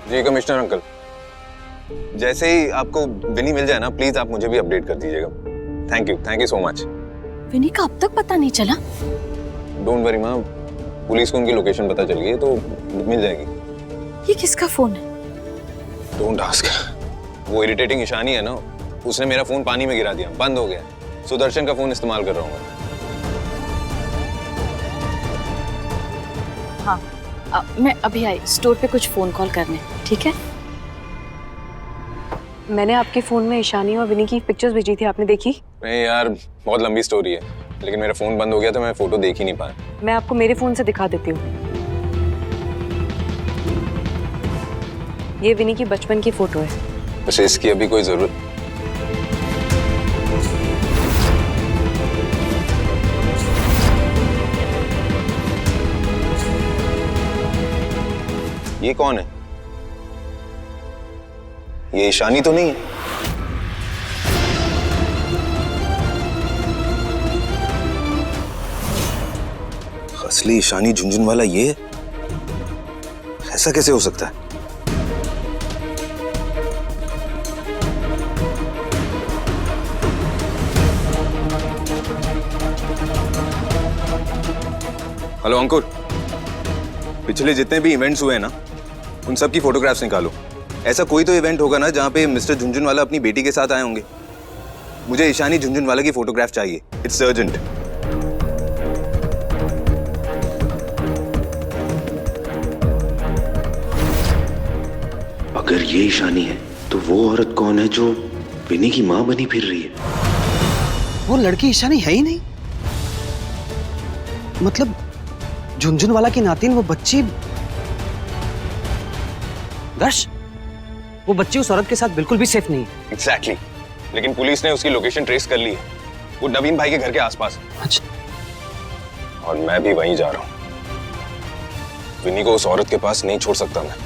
जी commissioner uncle, जैसे ही आपको विनी मिल जाए ना, प्लीज आप मुझे भी अपडेट कर दीजिएगा। Thank you so much. Vini का अब तक पता नहीं चला? डोंट वरी माँ, पुलिस को उनकी लोकेशन पता चल गई है तो मिल जाएगी। ये किसका फोन है? Don't ask. वो इरिटेटिंग ईशानी है ना, उसने मेरा फोन पानी में गिरा दिया, बंद हो गया। सुदर्शन का फोन इस्तेमाल कर रहा हूँ मैं। हाँ, मैं अभी आई स्टोर पे कुछ फोन कॉल करने, ठीक है? मैंने आपके फोन में ईशानी और विनी की पिक्चर्स भेजी थी, आपने देखी? नहीं यार, बहुत लंबी स्टोरी है, लेकिन मेरा फोन बंद हो गया तो मैं फोटो देख ही नहीं पाया। मैं आपको मेरे फोन से दिखा देती हूँ। ये विनी की बचपन की फोटो है। वैसे इसकी अभी कोई जरूरत? ये कौन है? ये ईशानी तो नहीं है? असली ईशानी झुंझुनवाला ये है? ऐसा कैसे हो सकता है? हेलो अंकुर, पिछले जितने भी इवेंट्स हुए हैं ना, उन सब की फोटोग्राफ्स निकालो। ऐसा कोई तो इवेंट होगा ना जहां पे मिस्टर झुंझुनवाला अपनी बेटी के साथ आए होंगे। मुझे ईशानी झुंझुनवाला की फोटोग्राफ चाहिए, इट्स अर्जेंट। अगर ये ईशानी है तो वो औरत कौन है जो विनी की मां बनी फिर रही है? वो लड़की ईशानी है ही नहीं। मतलब झुंझुनवाला की नातिन वो बच्ची दर्श, वो बच्ची उस औरत के साथ बिल्कुल भी सेफ नहीं है। एग्जैक्टली, लेकिन पुलिस ने उसकी लोकेशन ट्रेस कर ली है। वो नवीन भाई के घर के आसपास है। अच्छा, और मैं भी वहीं जा रहा हूँ। विनी को उस औरत के पास नहीं छोड़ सकता मैं।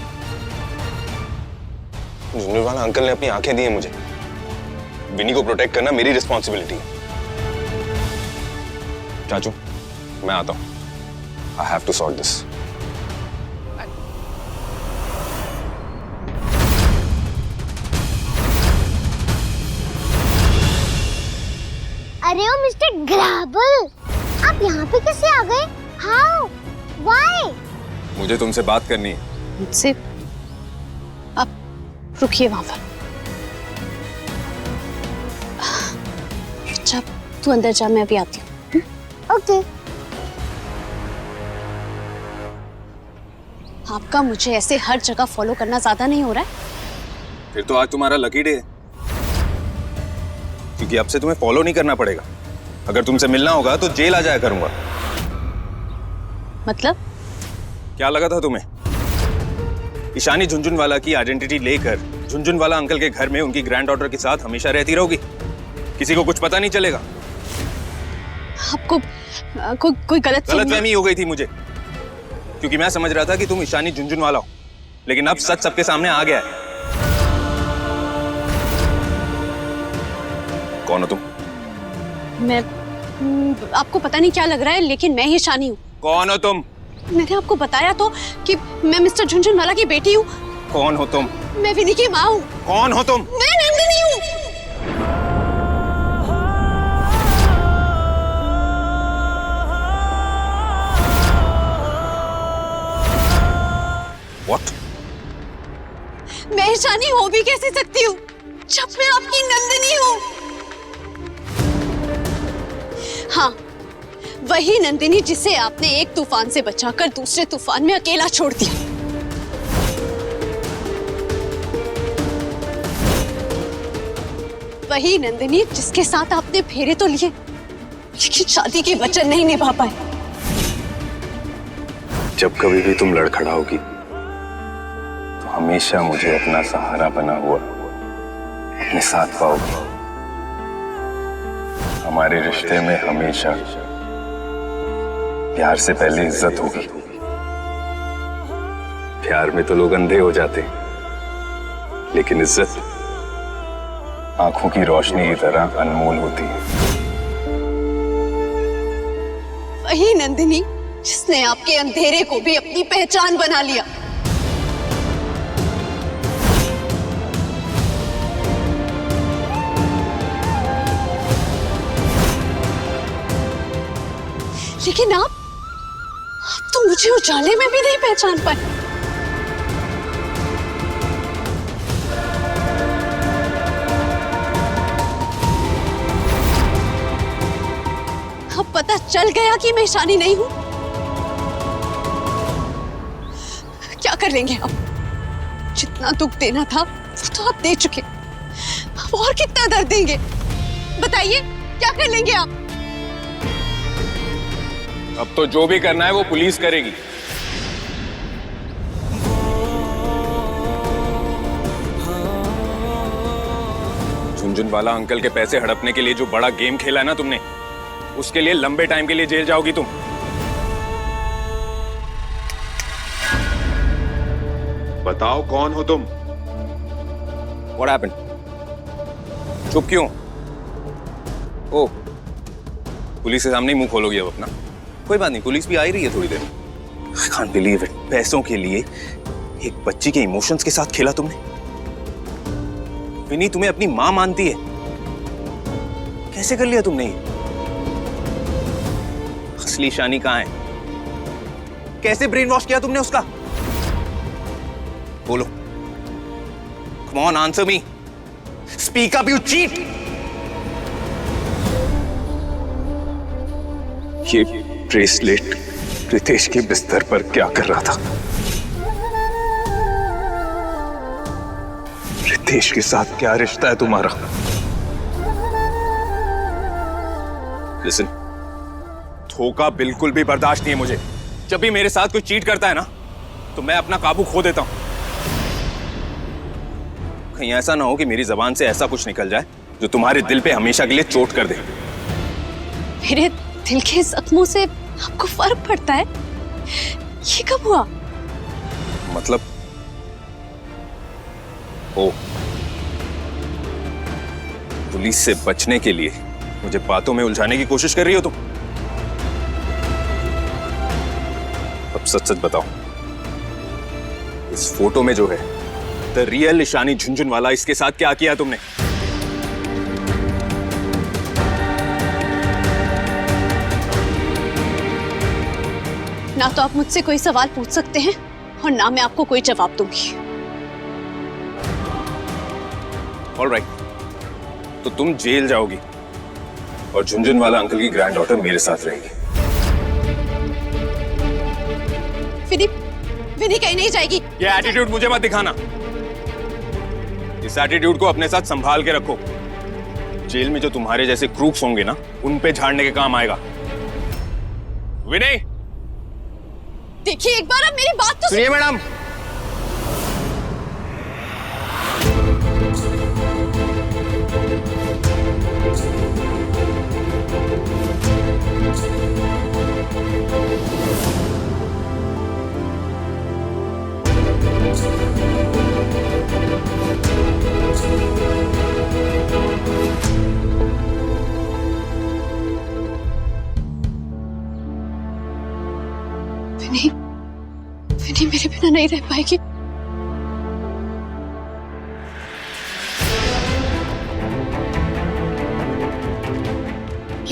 झुंझुनवाला अंकल ने अपनी आंखें दी हैं मुझे। विनी को प्रोटेक्ट करना मेरी रिस्पॉन्सिबिलिटी है। चाचू, मैं आता हूँ। I have to sort this. अरे ओ मिस्टर ग्राबल, आप यहाँ पे कैसे आ गए? How? Why? मुझे तुमसे बात करनी है। मुझसे? आप रुकिए वहां पर। अच्छा, तू अंदर जा, मैं अभी आती हूँ। ओके। आपका मुझे ऐसे हर जगह फॉलो करना ज्यादा नहीं हो रहा है? फिर तो आज तुम्हारा लकी डे है, क्योंकि अब से तुम्हें फॉलो नहीं करना पड़ेगा। अगर तुमसे मिलना होगा तो जेल आ जाया करूंगा। मतलब? क्या लगा था तुम्हें? ईशानी झुंझुनवाला की आइडेंटिटी लेकर झुंझुनवाला अंकल के घर में उनकी ग्रैंड डॉटर के साथ हमेशा रहती रहोगी? किसी को कुछ पता नहीं चलेगा? आपको कोई गलतफहमी हो गई थी मुझे, क्योंकि मैं समझ रहा था कि तुम ईशानी झुंझुनवाला हो, लेकिन अब सच सबके सामने आ गया है। कौन हो तुम? मैं आपको पता नहीं क्या लग रहा है, लेकिन मैं ही ईशानी हूँ। कौन हो तुम? मैंने आपको बताया तो कि मैं मिस्टर झुंझुनवाला की बेटी हूँ। कौन हो तुम? मैं विनी की माँ हूँ। कौन हो तुम? मैं नंदिनी हूँ। What? मैं ईशानी हो भी कैसे सकती हूँ जब मैं आपकी नंदिनी हूँ? हाँ, वही नंदिनी जिसे आपने एक तूफान से बचाकर दूसरे तूफान में अकेला छोड़ दिया। वही नंदिनी जिसके साथ आपने फेरे तो लिए, लेकिन शादी के वचन नहीं निभा पाए। जब कभी भी तुम लड़खड़ाओगी तो हमेशा मुझे अपना सहारा बना हुआ अपने साथ पाओगी। हमारे रिश्ते में हमेशा प्यार से पहले इज्जत होगी। प्यार में तो लोग अंधे हो जाते, लेकिन इज्जत आंखों की रोशनी की तरह अनमोल होती है। वही नंदिनी जिसने आपके अंधेरे को भी अपनी पहचान बना लिया। लेकिन आप तो मुझे उजाले में भी नहीं पहचान पाए। अब पता चल गया कि मैं ईशानी नहीं हूं। क्या कर लेंगे आप? जितना दुख देना था वो तो आप दे चुके। अब और कितना दर्द देंगे बताइए, क्या कर लेंगे आप? अब तो जो भी करना है वो पुलिस करेगी। झुनझुनवाला अंकल के पैसे हड़पने के लिए जो बड़ा गेम खेला है ना तुमने, उसके लिए लंबे टाइम के लिए जेल जाओगी तुम। बताओ कौन हो तुम? What happened? चुप क्यों? ओ, पुलिस के सामने ही मुंह खोलोगी अब अपना? कोई बात नहीं, पुलिस भी आ ही रही है थोड़ी देर। I can't believe it. पैसों के लिए एक बच्ची के इमोशंस के साथ खेला तुमने। विनी तुम्हें अपनी मां मानती है, कैसे कर लिया तुमने ये? असली ईशानी कहाँ है? कैसे ब्रेन वॉश किया तुमने उसका? बोलो। Come on, answer me. Speak up, you cheat. ये ब्रेसलेट रितेश के बिस्तर पर क्या कर रहा था? रितेश के साथ क्या रिश्ता है तुम्हारा? Listen, धोखा बिल्कुल भी बर्दाश्त नहीं है मुझे। जब भी मेरे साथ कोई चीट करता है ना, तो मैं अपना काबू खो देता हूं। कहीं ऐसा ना हो कि मेरी जबान से ऐसा कुछ निकल जाए जो तुम्हारे दिल पे हमेशा के लिए चोट कर दे। मेरे दिल के जख्मों से आपको फर्क पड़ता है? ये कब हुआ? मतलब ओ, पुलिस से बचने के लिए मुझे बातों में उलझाने की कोशिश कर रही हो तुम? अब सच सच बताओ, इस फोटो में जो है द रियल ईशानी झुनझुनवाला, इसके साथ क्या किया तुमने? ना तो आप मुझसे कोई सवाल पूछ सकते हैं और ना मैं आपको कोई जवाब दूंगी। ऑलराइट, तो तुम जेल जाओगी और झुनझुनवाला अंकल की ग्रैंड डॉटर मेरे साथ रहेगी। विनी कहीं नहीं जाएगी। ये एटीट्यूड मुझे मत दिखाना। इस एटीट्यूड को अपने साथ संभाल के रखो। जेल में जो तुम्हारे जैसे क्रूक्स होंगे ना, उन पे झाड़ने के काम आएगा। विनय, देखिए एक बार अब मेरी बात तो सुनिए मैडम। विनी मेरे बिना नहीं रह पाएगी।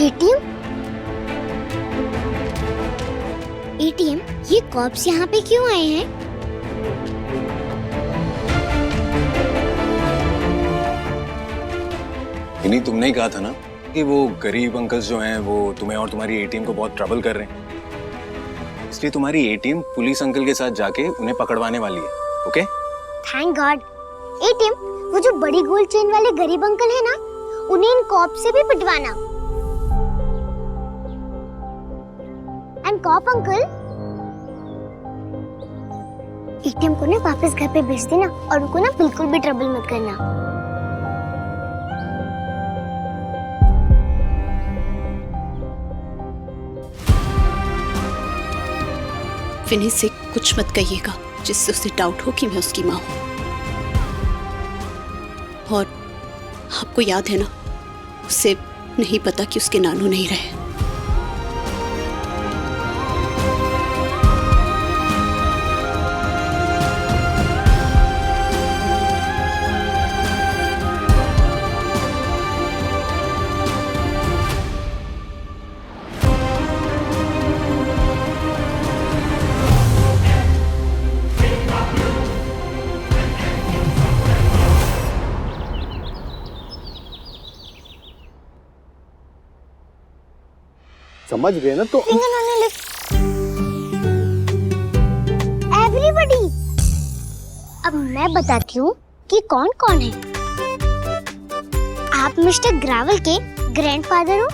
एटीएम? एटीएम? ये कॉप्स यहाँ पे क्यों आए हैं? इन्हीं तुमने ही कहा था ना कि वो गरीब अंकल्स जो हैं वो तुम्हें और तुम्हारी एटीएम को बहुत ट्रबल कर रहे हैं, इसलिए तुम्हारी एटीएम पुलिस अंकल के साथ जाके उन्हें पकड़वाने वाली है। ओके? Thank God. एटीएम, वो जो बड़ी गोल्ड चेन वाले गरीब अंकल है ना, उन्हें इन कॉप से भी पिटवाना। एंड कॉप अंकल, एटीएम को ना वापस घर पे भेज देना और उनको ना बिल्कुल भी ट्रबल मत करना। विनी से कुछ मत कहिएगा जिससे उसे डाउट हो कि मैं उसकी माँ हूं। और आपको याद है ना, उसे नहीं पता कि उसके नानू नहीं रहे। समझ गए ना तो एवरीबॉडी। अब मैं बताती हूँ कि कौन कौन है। आप मिस्टर ग्रावल के ग्रैंडफादर हो।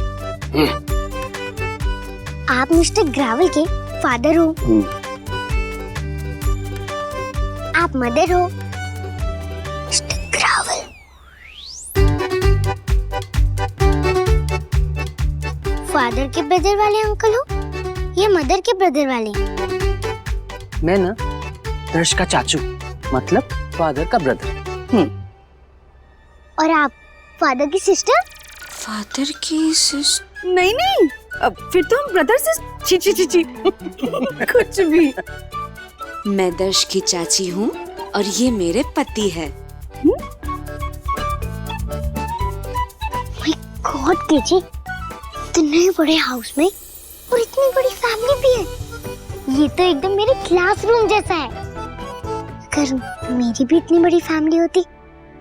आप मिस्टर ग्रावल के फादर हो। आप मदर हो। मिस्टर ग्रावल फादर के ब्रदर वाले अंकल हो या मदर के ब्रदर वाले? मैं ना दर्श का चाचू, मतलब फादर का ब्रदर। और आप फादर की सिस्टर? फादर की सिस्टर? नहीं, अब फिर तो हम ब्रदर से ची कुछ भी। मैं दर्श की चाची हूँ और ये मेरे पति है। गॉड केजी, इतने बड़े हाउस में और इतनी बड़ी फैमिली भी है। ये तो एकदम मेरे क्लासरूम जैसा है। अगर मेरी भी इतनी बड़ी फैमिली होती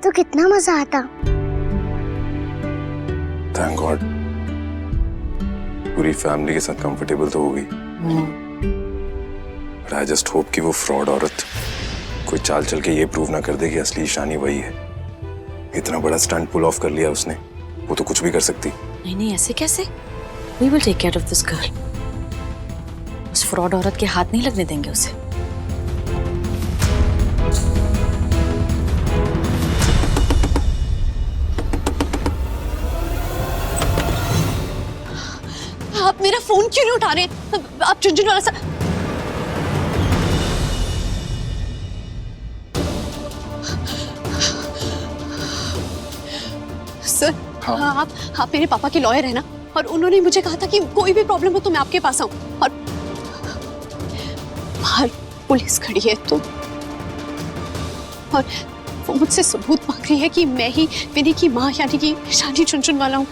तो कितना मजा आता। थैंक गॉड पूरी फैमिली के साथ कंफर्टेबल तो हो गई। बट आई जस्ट होप कि वो फ्रॉड औरत कोई चाल चल के ये प्रूव ना कर दे कि असली ईशानी वही है। इतना बड़ा स्टंट पुल ऑफ कर लिया उसने, वो तो कुछ भी कर सकती। नहीं, ऐसे कैसे? We will take care of this girl. उस फ्रॉड औरत के हाथ नहीं लगने देंगे उसे। आप मेरा फोन क्यों नहीं उठा रहे? आप झुनझुन वाला सर, हाँ। आप मेरे पापा के लॉयर हैं ना, और उन्होंने मुझे कहा था कि कोई भी प्रॉब्लम हो तो मैं आपके पास आऊं। और बाहर पुलिस खड़ी है तो, और वो मुझसे सबूत मांग रही है कि मैं ही विनी की माँ यानी कि ईशानी झुनझुन वाला हूँ।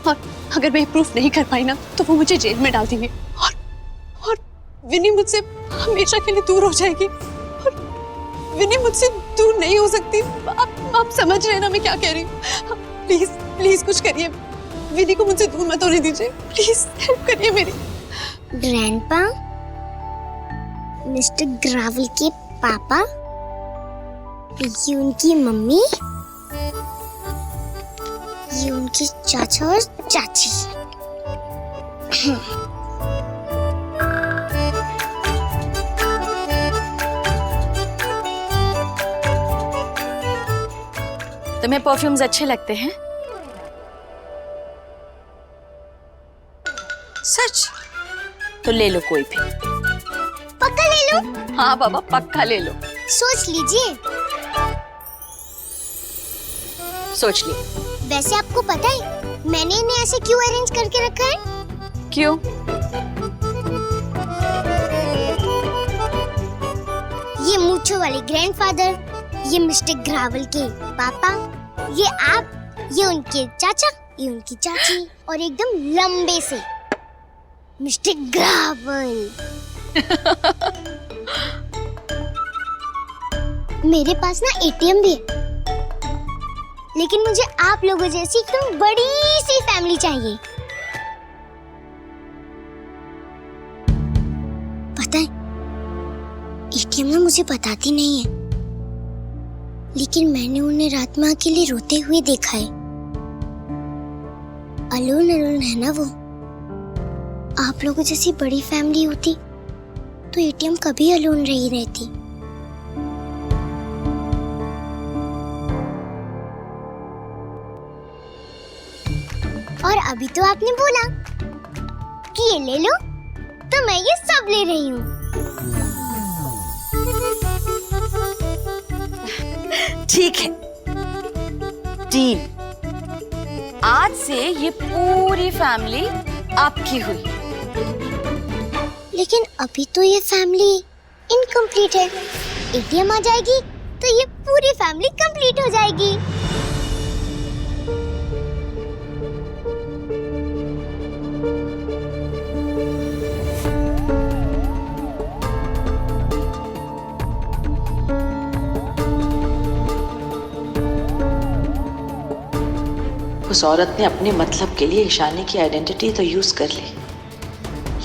और अगर मैं प्रूफ नहीं कर पाई ना तो वो मुझे जेल में डाल देंगे और विनी मुझसे हमेशा के लिए दूर हो जाएगी। और विनी मुझसे दूर नहीं हो सकती। आप समझ रहे हैं ना मैं क्या कह रही हूँ? प्लीज प्लीज कुछ करिए, विनी को मुझसे दूर मत होने दीजिए। प्लीज हेल्प करिए मेरी। ग्रैंडपा, मिस्टर ग्रावल के पापा, ये उनकी मम्मी, ये उनके चाचा और चाची। तुम्हें परफ्यूम्स अच्छे लगते हैं? सच? तो ले लो कोई भी। पक्का ले लो? हाँ बाबा, पक्का ले लो। सोच लीजिए। सोच ली। वैसे आपको पता है मैंने इन्हें ऐसे क्यों अरेंज करके रखा है? क्यों? ये मूंछों वाले ग्रैंडफादर, ये मिस्टर ग्रावल के पापा, ये आप, ये उनके चाचा, ये उनकी चाची, और एकदम लंबे से मिस्टर ग्रावल। मेरे पास ना एटीएम भी है, लेकिन मुझे आप लोगों जैसी एकदम बड़ी सी फैमिली चाहिए। पता है एटीएम ना मुझे बताती नहीं है, लेकिन मैंने उन्हें रात में अकेले रोते हुए देखा है। अलोन अलोन है ना वो। आप लोगों जैसी बड़ी फैमिली होती तो एटीएम कभी अलोन नहीं रहती। और अभी तो आपने बोला कि ये ले लो, तो मैं ये सब ले रही हूँ। ठीक है, डील। आज से ये पूरी फैमिली आपकी हुई। लेकिन अभी तो ये फैमिली इनकम्प्लीट है। एटीएम आ जाएगी तो ये पूरी फैमिली कंप्लीट हो जाएगी। उस औरत ने अपने मतलब के लिए ईशानी की आइडेंटिटी तो यूज कर ली,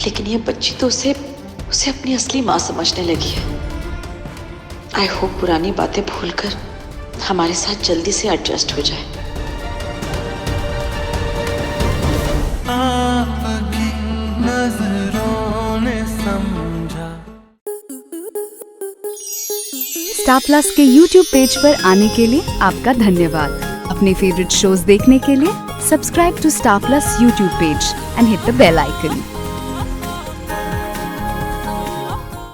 लेकिन ये बच्ची तो उसे अपनी असली माँ समझने लगी है। आई होप पुरानी बातें भूलकर हमारे साथ जल्दी से एडजस्ट हो जाए। स्टार प्लस के YouTube पेज पर आने के लिए आपका धन्यवाद। अपने फेवरेट शोज देखने के लिए subscribe to Star Plus YouTube page and hit the bell icon.